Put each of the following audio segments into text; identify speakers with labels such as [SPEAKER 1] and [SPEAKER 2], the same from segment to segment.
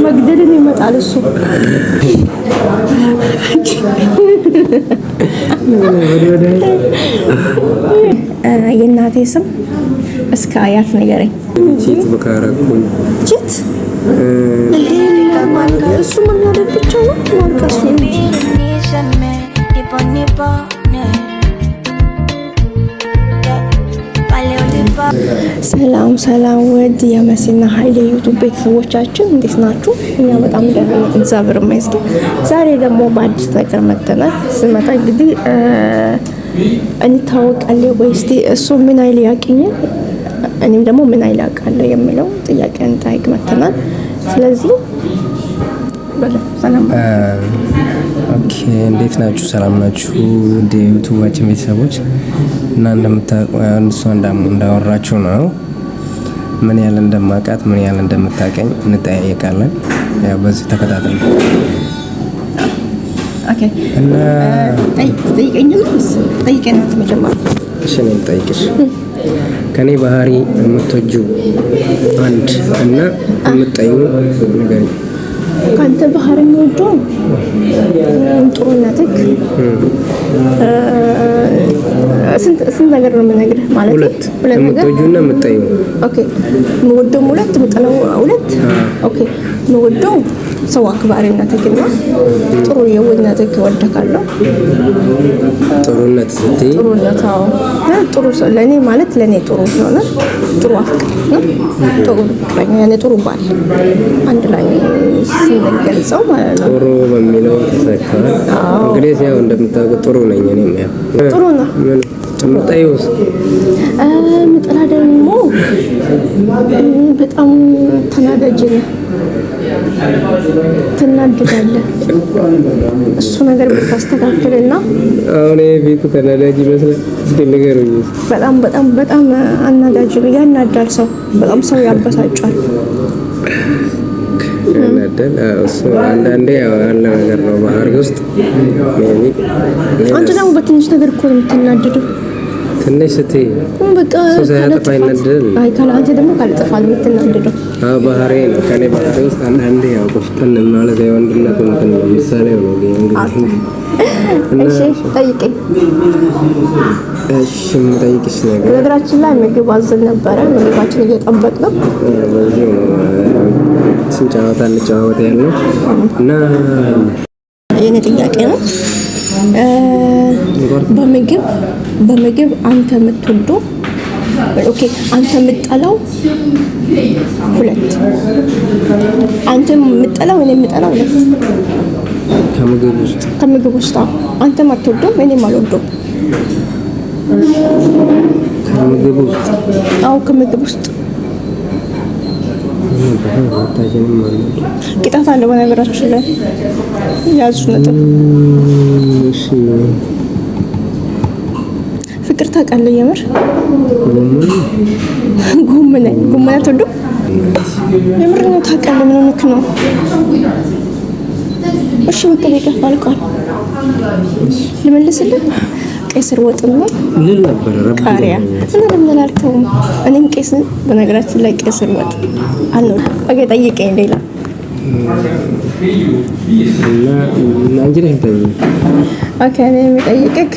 [SPEAKER 1] መግደልን ይመጣል እሱ። የእናቴ ስም እስከ አያት ንገረኝ።
[SPEAKER 2] ቺት በካራኩኝ
[SPEAKER 1] ቺት እሱ መናደድ ብቻ ነው ማልቀስ ነው። ሰላም ሰላም፣ ውድ የመሲና ኃይሌ ዩቲዩብ ቤተሰቦቻችን እንዴት ናችሁ? እኛ በጣም ደህና ነን፣ እግዚአብሔር ይመስገን። ዛሬ ደግሞ በአዲስ ነገር መጥተናል። ስመጣ እንግዲህ እንታወቃለን ወይ እስቲ እሱ ምን አይል ያውቅኛል፣ እኔም ደግሞ ምን አይል አውቃለሁ የሚለው ጥያቄ እንጠይቅ መጥተናል። ስለዚህ ሰላም
[SPEAKER 2] ኦኬ፣ እንዴት ናችሁ? ሰላም ናችሁ? እንደ ዩቲዩባችን ቤተሰቦች እና እሷ እንዳወራችሁ ነው ምን ያህል እንደማውቃት ምን ያህል እንደምታውቀኝ እንጠያየቃለን። ያው በዚህ ተከታተሉ።
[SPEAKER 1] ኦኬ። እና ጠይቀኝ ነው ጠይቀኝ ነው መጀመሪያ።
[SPEAKER 2] እሺ ነው ጠይቅሽ። ከኔ ባህሪ የምትወጂው አንድ እና የምትጠይው ነገር
[SPEAKER 1] ካንተ ባህሪ ነው ጥሩነትህ ስንት ነገር ነው የምነግርህ ማለት
[SPEAKER 2] ሁለት የምትወጂውና የምትጠይው።
[SPEAKER 1] ኦኬ። የምወደው ሁለት የምጠላው ሁለት። ኦኬ። የምወደው ሰው አክባሪነትህና ጥሩ የውነትህ እወድሃለሁ።
[SPEAKER 2] ጥሩነት ስትይ
[SPEAKER 1] ጥሩነት አዎ፣ ጥሩ ሰው ለኔ ማለት ለኔ ጥሩ ስለሆነ ጥሩ አፍቃሪ ነው፣ ጥሩ ፍቅረኛ፣ ያኔ ጥሩ ባል አንድ ላይ ሲገልጸው ማለት ነው።
[SPEAKER 2] ጥሩ በሚለው ተሰካል። እንግዲህ ያው እንደምታውቁ ጥሩ ነኝ እኔም ያው
[SPEAKER 1] ጥሩ ነው።
[SPEAKER 2] የምትጠይውስ?
[SPEAKER 1] ምጥላ ደግሞ በጣም ተናዳጅ ነው። ትናደዳለህ። እሱ ነገር ብታስተካክልና
[SPEAKER 2] አሁን ቤቱ ተናዳጅ ይመስላል። እስኪ ንገሩኝ።
[SPEAKER 1] በጣም በጣም በጣም አናዳጅ ነው። ያናዳል። ሰው በጣም ሰው ያበሳጫል።
[SPEAKER 2] ያናዳል። እሱ አንዳንዴ ያው ያለ ነገር ነው ባህሪ ውስጥ ሜቢ።
[SPEAKER 1] አንተ ደግሞ በትንሽ ነገር እኮ ነው የምትናደደው።
[SPEAKER 2] ትንሽ ስትይ
[SPEAKER 1] በቃ
[SPEAKER 2] ሳያጠፋ ይናደዳል።
[SPEAKER 1] አይ አንተ ደግሞ ካልጠፋ ነው የምትናደደው።
[SPEAKER 2] ባህሪ ነው። ከኔ ባህሪ ውስጥ አንዳንዴ ያው ቆፍጠን ማለት የወንድነት እንትን ነው ምሳሌ ነው እንግዲህ።
[SPEAKER 1] እሺ ጠይቀኝ።
[SPEAKER 2] እሺ የምጠይቅሽ ነገር
[SPEAKER 1] በነገራችን ላይ ምግብ አዘን ነበረ። ምግባችን እየጠበቅ ነው።
[SPEAKER 2] በዚህ ነው ስንጫወታ እንጫወት ያለው እና
[SPEAKER 1] የኔ ጥያቄ ነው። በምግብ አንተ የምትወደው ኦኬ፣ አንተ የምጠላው ሁለት፣ አንተ የምጠላው እኔ የምጠላው ሁለት ከምግብ ውስጥ አንተ የማትወደው እኔም አልወደውም። ከምግብ ውስጥ ቅጣት አለ በነገራችን ላይ ያዙ ነጥብ።
[SPEAKER 2] እሺ
[SPEAKER 1] ፍቅር ታውቃለህ? የምር ጎመን አትወድም? የምር ነው ታውቃለህ? ምን ሆነክ ነው? እሺ በቃ ይከፋል ቃል ልመልስልህ። ቀይ ስር ወጥና
[SPEAKER 2] ምን ነበር
[SPEAKER 1] ቃሪያ እና ለምን አልከውም? እኔም ቀይ ስር በነገራችን ላይ ቀይ ስር ወጥ አልወድም። ኦኬ ጠይቀኝ ሌላ
[SPEAKER 2] እና አንቺ ነሽ የምትጠይቂኝ።
[SPEAKER 1] ኦኬ እኔ የምጠይቅህ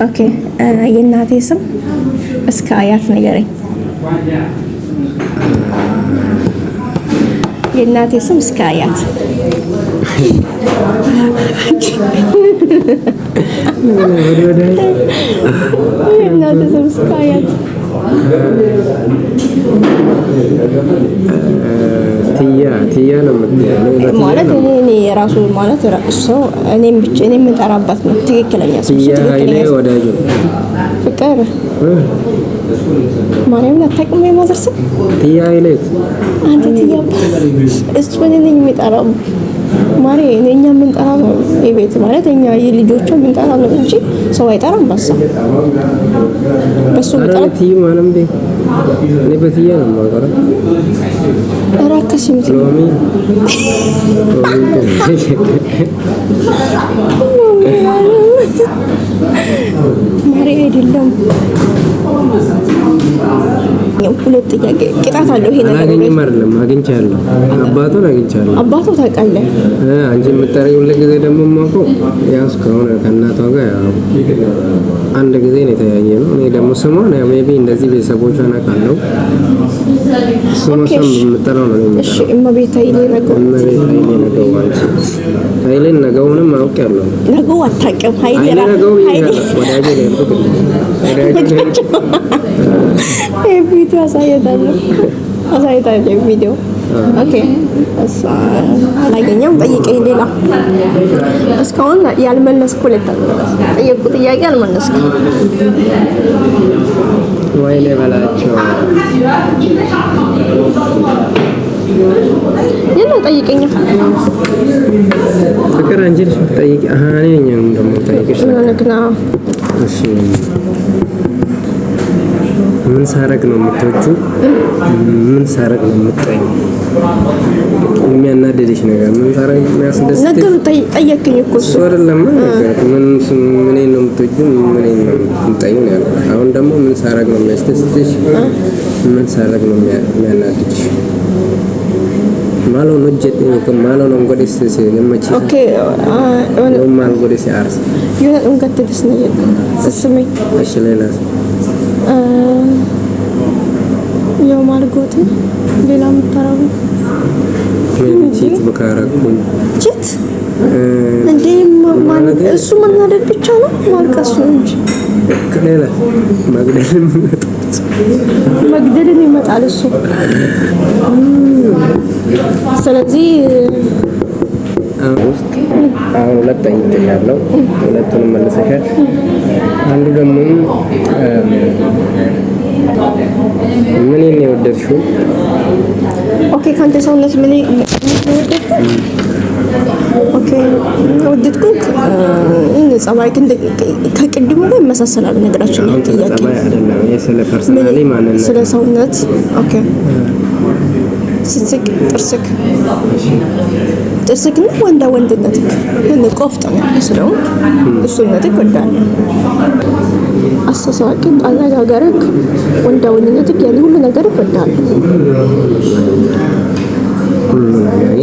[SPEAKER 1] ኦኬ፣ የእናቴ ስም እስከ አያት ንገረኝ። የእናቴ ስም እስከ አያት የእናቴ ስም እስከ አያት
[SPEAKER 2] ትያ ነው
[SPEAKER 1] ማለት እኔ የራሱ ማለት ሰው እኔም ብቻ እኔ የምጠራባት ነው ትክክለኛ ስም።
[SPEAKER 2] ትክክለኛ ወዳጅ
[SPEAKER 1] ፍቅር ማርያምን አታውቅም? የማዘር ስም
[SPEAKER 2] ትያ አይለት
[SPEAKER 1] አንተ ትያ እሱ እኔ ነኝ የሚጠራው ማሪ እኛ የምንጠራው ነው የቤት ማለት እኛ የልጆቹ የምንጠራው ነው እንጂ ሰው አይጠራም። በሱ
[SPEAKER 2] ጠራት ይማንም ቢ እኔ በትያ ነው የማወራው።
[SPEAKER 1] አራከስ ይምትሎሚ ማሪ አይደለም ሁለት ጥያቄ ቅጣት አለው ይሄ ነገር።
[SPEAKER 2] አላገኝም አይደለም አግኝቻለሁ። አባቱን አግኝቻለሁ።
[SPEAKER 1] አባቱ ታውቃለህ?
[SPEAKER 2] አንቺ የምትጠሪው ሁሉ ጊዜ ደግሞ የማውቀው ያው እስካሁን ከእናቷ ጋር ያው አንድ ጊዜ ነው የተያየ ነው። እኔ ደግሞ ስሟን ያው ሜቢ እንደዚህ ቤተሰቦቿን አውቃለሁ። ስሟን የምጠራው ነው የሚጠራው። እሺ
[SPEAKER 1] እመቤት ኃይሌ ነገው
[SPEAKER 2] ኃይሌን ነገውንም አውቄያለሁ።
[SPEAKER 1] ነገው አታውቅም? ኃይሌ
[SPEAKER 2] ነገው ወዳጄ ነው
[SPEAKER 1] ቪዲዮ አሳይታለሁ ቪዲዮ። ኦኬ አላገኘም። ጠይቀኝ ሌላ እስካሁን ያልመለስኩለት ጠየቁ ጥያቄ አልመለስኩም።
[SPEAKER 2] ወይኔ በላቸው
[SPEAKER 1] የለ ጠይቀኝ።
[SPEAKER 2] ፍቅር አንቺ ልጅ ጠይቂ። እኔ ነኝ ደግሞ ጠይቅሽ። እሺ ምን ሳረግ ነው የምትወጪው? ምን ሳረግ ነው የምትጠይው? የሚያናደድሽ ነገር ምን ሳረግ የሚያስደስትሽ
[SPEAKER 1] ነገር ጠየቅኝ እኮ እሱ
[SPEAKER 2] አይደለም። ምን ነው የምትወጪው? ምን ነው የምትጠይው ነው ያልኩት። አሁን ደግሞ ምን ሳረግ ነው የሚያስደስትሽ? ምን ሳረግ ነው የሚያናድድሽ? malo no jet ko malo no ngode se yamachi
[SPEAKER 1] okay
[SPEAKER 2] no mal ngode se ars
[SPEAKER 1] yuna dum gatte disna yet sesmi
[SPEAKER 2] ashlela
[SPEAKER 1] yo margot ሌላም ተራው
[SPEAKER 2] ጂት በካራኩ
[SPEAKER 1] ጂት እንዴ ማን እሱ መናደድ ብቻ ነው ማልቀስ ነው እንጂ
[SPEAKER 2] ከሌላ
[SPEAKER 1] መግደልን ይመጣል እሱ። ስለዚህ
[SPEAKER 2] አሁን ሁለት ጠይቄሻለሁ፣ ሁለቱንም መልሰሻል። አንዱ ደግሞ ምን ነው የወደድሽው?
[SPEAKER 1] ኦኬ ካንተ ሰውነት ምን የወደድኩት? ኦኬ ወደድኩት እኔ ጸባይ ከቅድሙ ጋር ይመሳሰላል ነገራችን ነው። ጥያቄ
[SPEAKER 2] ጸባይ አይደለም የስለ ፐርሰናሊ ማንነት
[SPEAKER 1] ስለ ሰውነት። ኦኬ ስትስቅ ጥርስክ ነው ወንዳ ወንድነትክ ምን ቆፍጠን ያለው እሱነትክ ወዳለ አስተሳሰብክ አነጋገርክ ወንዳ ወንድነትክ ያለ ሁሉ ነገር ወዳለ
[SPEAKER 2] ሁሉ ነገር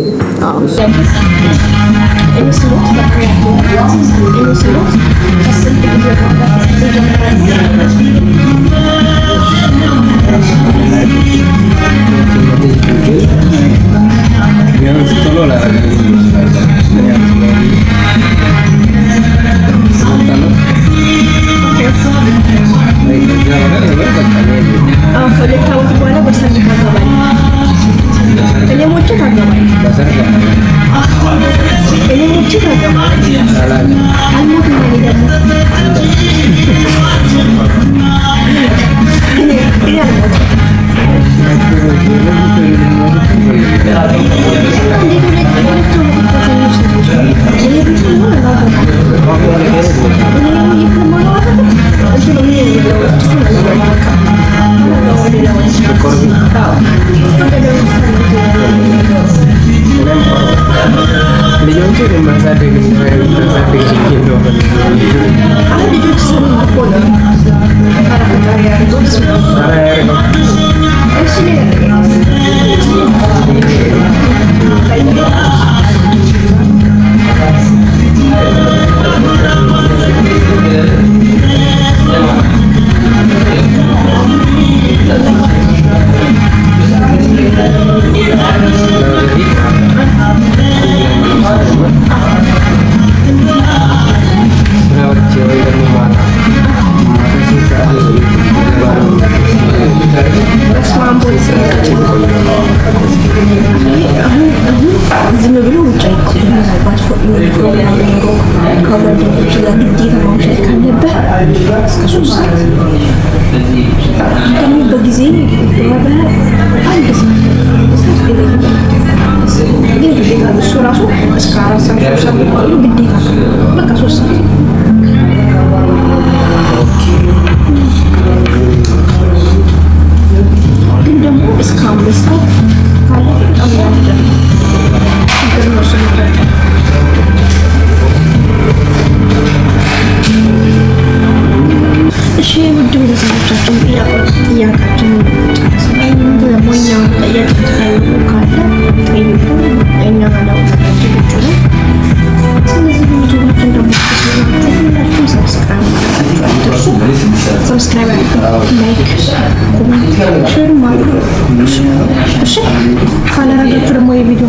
[SPEAKER 1] ሁላችን ጥያቄያችን ጨርሰናል። ደግሞ እኛውን ጠያቂ ተጠያቂ ካለ ጠይቁ። እኛ ነው ዝግጁ ነው። ስለዚህ ዩቱባችን ደግሞ ተስላችሁ ሁላችሁም ሰብስክራይብ ማድረጋችሁ አትርሱ። ሰብስክራይብ አድርጉ፣ ላይክ፣ ኮሜንት፣ ሼር ማድረግ እሺ። ካላረጋችሁ ደግሞ የቪዲዮ